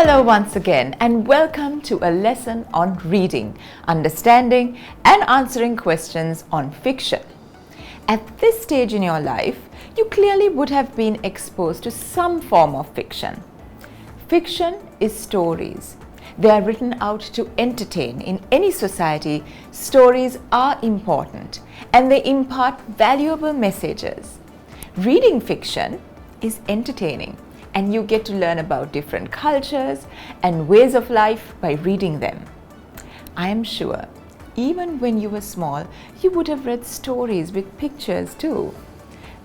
Hello once again and welcome to a lesson on reading, understanding and answering questions on fiction. At this stage in your life, you clearly would have been exposed to some form of fiction. Fiction is stories. They are written out to entertain. In any society, stories are important and they impart valuable messages. Reading fiction is entertaining, and you get to learn about different cultures and ways of life by reading them. I am sure, even when you were small, you would have read stories with pictures too.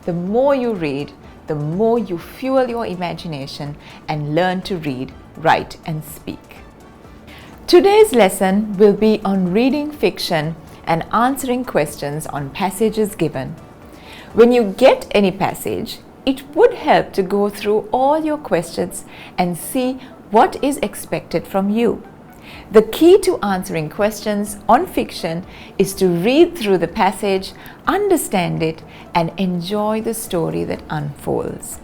The more you read, the more you fuel your imagination and learn to read, write, and speak. Today's lesson will be on reading fiction and answering questions on passages given. When you get any passage, it would help to go through all your questions and see what is expected from you. The key to answering questions on fiction is to read through the passage, understand it, and enjoy the story that unfolds.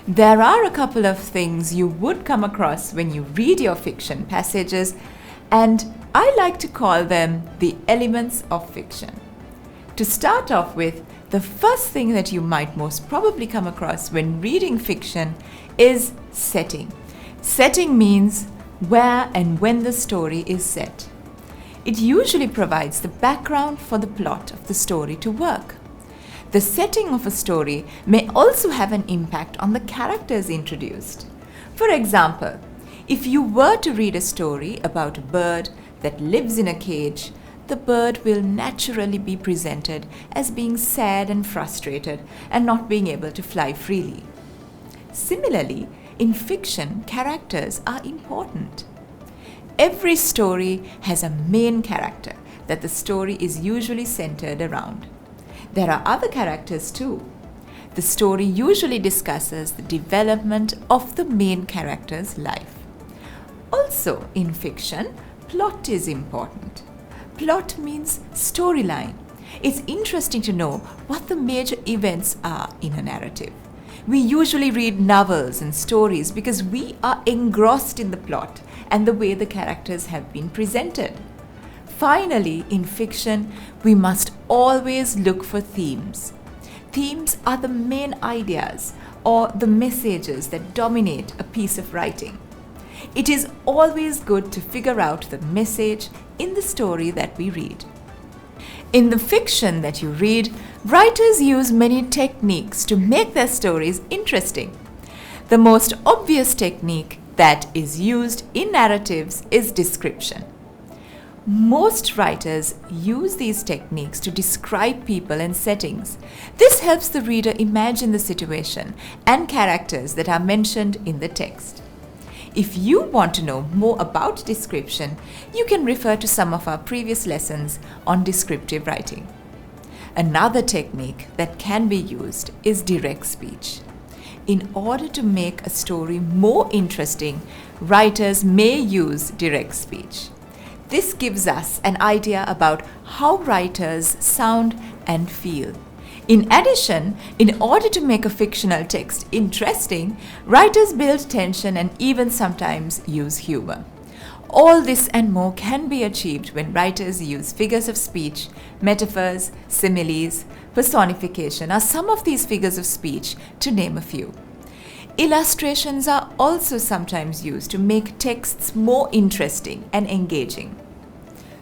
There are a couple of things you would come across when you read your fiction passages, and I like to call them the elements of fiction. To start off with, the first thing that you might most probably come across when reading fiction is setting. Setting means where and when the story is set. It usually provides the background for the plot of the story to work. The setting of a story may also have an impact on the characters introduced. For example, if you were to read a story about a bird that lives in a cage, the bird will naturally be presented as being sad and frustrated and not being able to fly freely. Similarly, in fiction, characters are important. Every story has a main character that the story is usually centered around. There are other characters too. The story usually discusses the development of the main character's life. Also, in fiction, plot is important. Plot means storyline. It's interesting to know what the major events are in a narrative. We usually read novels and stories because we are engrossed in the plot and the way the characters have been presented. Finally, in fiction, we must always look for themes. Themes are the main ideas or the messages that dominate a piece of writing. It is always good to figure out the message in the story that we read. In the fiction that you read, writers use many techniques to make their stories interesting. The most obvious technique that is used in narratives is description. Most writers use these techniques to describe people and settings. This helps the reader imagine the situation and characters that are mentioned in the text. If you want to know more about description, you can refer to some of our previous lessons on descriptive writing. Another technique that can be used is direct speech. In order to make a story more interesting, writers may use direct speech. This gives us an idea about how writers sound and feel. In addition, in order to make a fictional text interesting, writers build tension and even sometimes use humor. All this and more can be achieved when writers use figures of speech, metaphors, similes, personification are some of these figures of speech, to name a few. Illustrations are also sometimes used to make texts more interesting and engaging.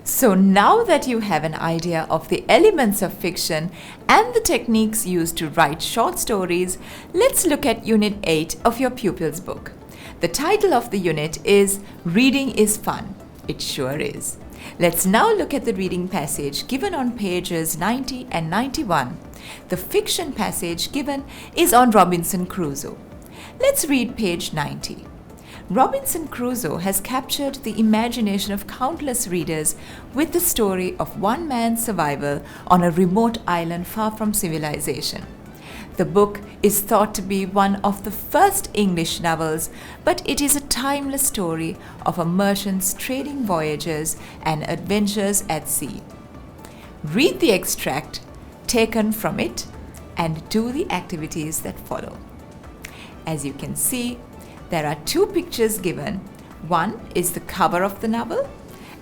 So now that you have an idea of the elements of fiction and the techniques used to write short stories, let's look at Unit 8 of your Pupils book. The title of the unit is Reading is Fun. It sure is. Let's now look at the reading passage given on pages 90 and 91. The fiction passage given is on Robinson Crusoe. Let's read page 90. Robinson Crusoe has captured the imagination of countless readers with the story of one man's survival on a remote island far from civilization. The book is thought to be one of the first English novels, but it is a timeless story of a merchant's trading voyages and adventures at sea. Read the extract taken from it and do the activities that follow. As you can see, there are two pictures given One is the cover of the novel,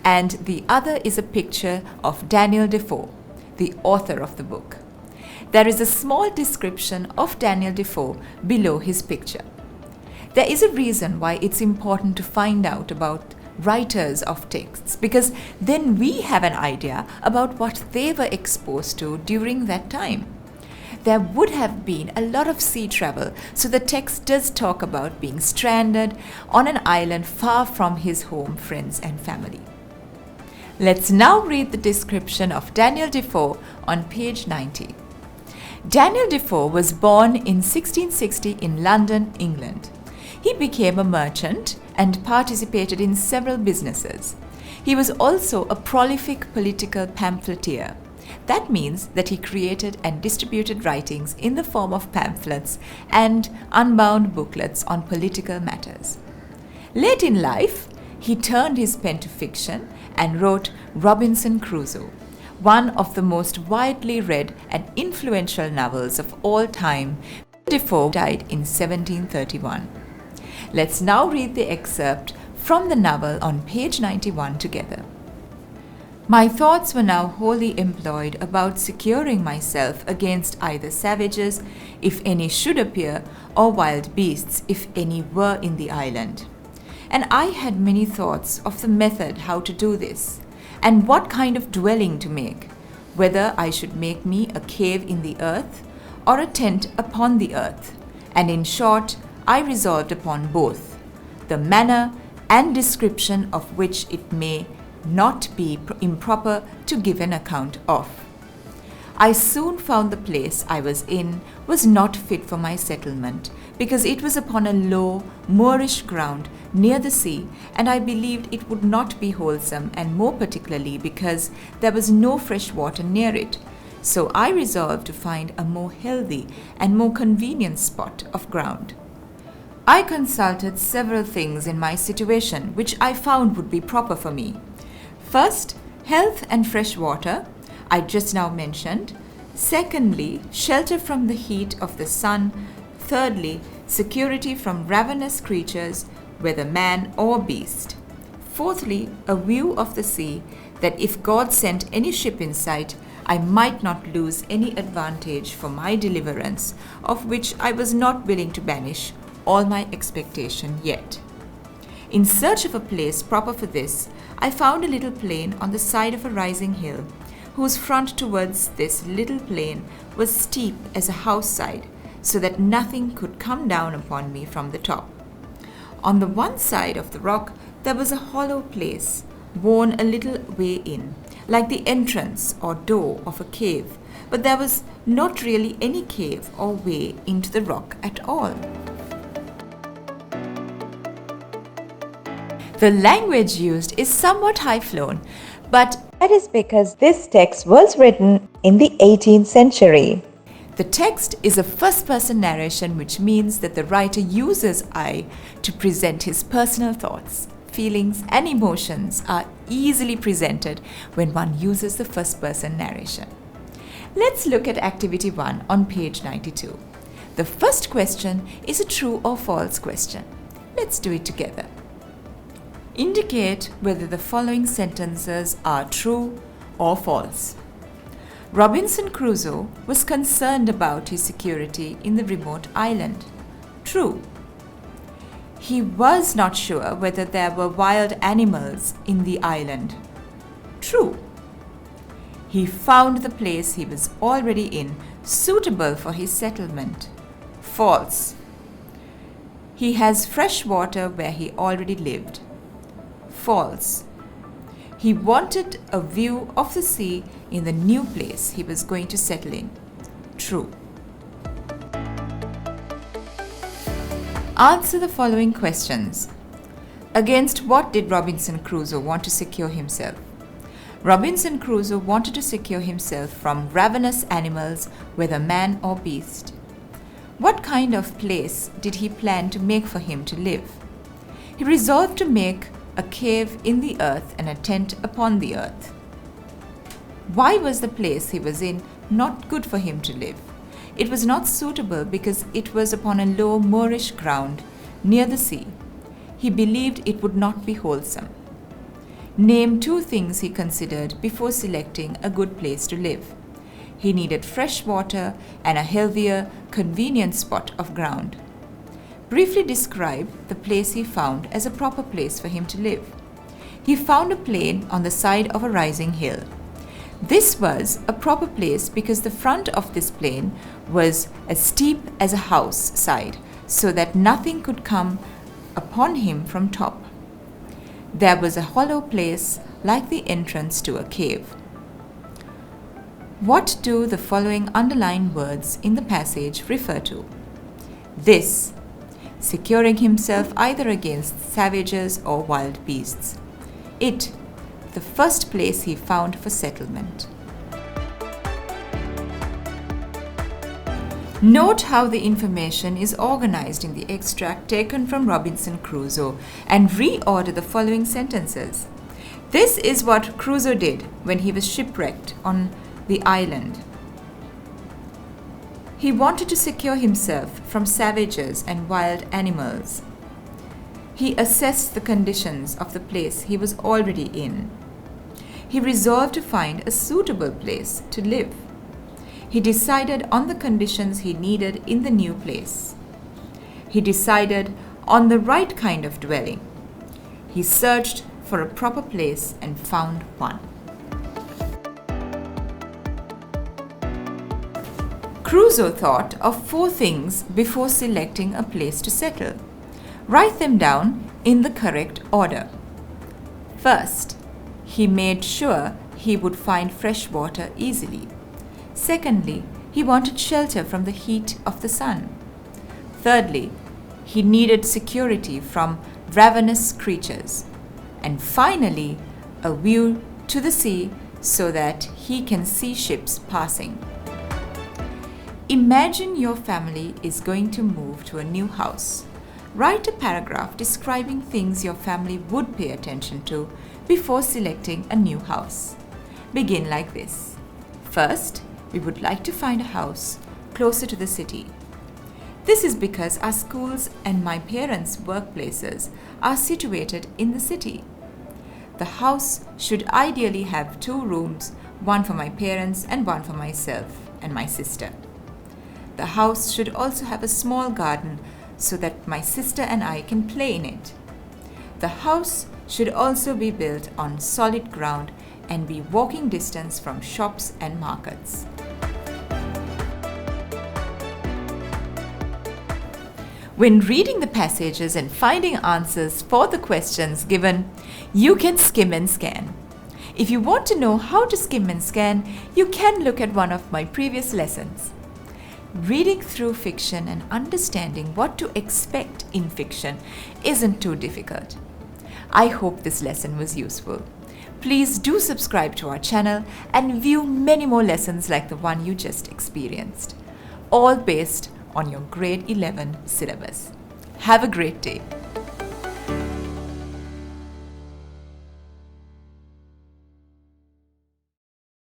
and the other is a picture of Daniel Defoe, the author of the book. There is a small description of Daniel Defoe below his picture. There is a reason why it's important to find out about writers of texts, because then we have an idea about what they were exposed to during that time. There would have been a lot of sea travel, so the text does talk about being stranded on an island far from his home, friends, and family. Let's now read the description of Daniel Defoe on page 90. Daniel Defoe was born in 1660 in London, England. He became a merchant and participated in several businesses. He was also a prolific political pamphleteer. That means that he created and distributed writings in the form of pamphlets and unbound booklets on political matters. Late in life, he turned his pen to fiction and wrote Robinson Crusoe, one of the most widely read and influential novels of all time. Defoe died in 1731. Let's now read the excerpt from the novel on page 91 together. My thoughts were now wholly employed about securing myself against either savages, if any should appear, or wild beasts, if any were in the island. And I had many thoughts of the method how to do this, and what kind of dwelling to make, whether I should make me a cave in the earth, or a tent upon the earth, and in short, I resolved upon both, the manner and description of which it may not be improper to give an account of. I soon found the place I was in was not fit for my settlement, because it was upon a low, moorish ground near the sea, and I believed it would not be wholesome, and more particularly because there was no fresh water near it. So I resolved to find a more healthy and more convenient spot of ground. I consulted several things in my situation which I found would be proper for me. First, health and fresh water, I just now mentioned. Secondly, shelter from the heat of the sun. Thirdly, security from ravenous creatures, whether man or beast. Fourthly, a view of the sea, that if God sent any ship in sight, I might not lose any advantage for my deliverance, of which I was not willing to banish all my expectation yet. In search of a place proper for this, I found a little plain on the side of a rising hill, whose front towards this little plain was steep as a house side, so that nothing could come down upon me from the top. On the one side of the rock there was a hollow place, worn a little way in, like the entrance or door of a cave, but there was not really any cave or way into the rock at all. The language used is somewhat high-flown, but that is because this text was written in the 18th century. The text is a first-person narration, which means that the writer uses I to present his personal thoughts. Feelings and emotions are easily presented when one uses the first-person narration. Let's look at Activity 1 on page 92. The first question is a true or false question. Let's do it together. Indicate whether the following sentences are true or false. Robinson Crusoe was concerned about his security in the remote island. True. He was not sure whether there were wild animals in the island. True. He found the place he was already in suitable for his settlement. False. He has fresh water where he already lived. False. He wanted a view of the sea in the new place he was going to settle in. True. Answer the following questions. Against what did Robinson Crusoe want to secure himself? Robinson Crusoe wanted to secure himself from ravenous animals, whether man or beast. What kind of place did he plan to make for him to live? He resolved to make a cave in the earth and a tent upon the earth. Why was the place he was in not good for him to live? It was not suitable because it was upon a low moorish ground near the sea. he believed it would not be wholesome. Name 2 things he considered before selecting a good place to live. He needed fresh water and a healthier, convenient spot of ground. Briefly describe the place he found as a proper place for him to live. He found a plain on the side of a rising hill. This was a proper place because the front of this plain was as steep as a house side, so that nothing could come upon him from top. There was a hollow place like the entrance to a cave. What do the following underlined words in the passage refer to? This, securing himself either against savages or wild beasts. It, the first place he found for settlement. Note how the information is organized in the extract taken from Robinson Crusoe and reorder the following sentences. This is what Crusoe did when he was shipwrecked on the island. He wanted to secure himself from savages and wild animals. He assessed the conditions of the place he was already in. He resolved to find a suitable place to live. He decided on the conditions he needed in the new place. He decided on the right kind of dwelling. He searched for a proper place and found one. Crusoe thought of 4 things before selecting a place to settle. Write them down in the correct order. First, he made sure he would find fresh water easily. Secondly, he wanted shelter from the heat of the sun. Thirdly, he needed security from ravenous creatures. And finally, a view to the sea so that he can see ships passing. Imagine your family is going to move to a new house. Write a paragraph describing things your family would pay attention to before selecting a new house. Begin like this. First, we would like to find a house closer to the city. This is because our schools and my parents' workplaces are situated in the city. The house should ideally have 2 rooms, one for my parents and one for myself and my sister. The house should also have a small garden so that my sister and I can play in it. The house should also be built on solid ground and be walking distance from shops and markets. When reading the passages and finding answers for the questions given, you can skim and scan. If you want to know how to skim and scan, you can look at one of my previous lessons. Reading through fiction and understanding what to expect in fiction isn't too difficult. I hope this lesson was useful. Please do subscribe to our channel and view many more lessons like the one you just experienced, all based on your grade 11 syllabus. Have a great day.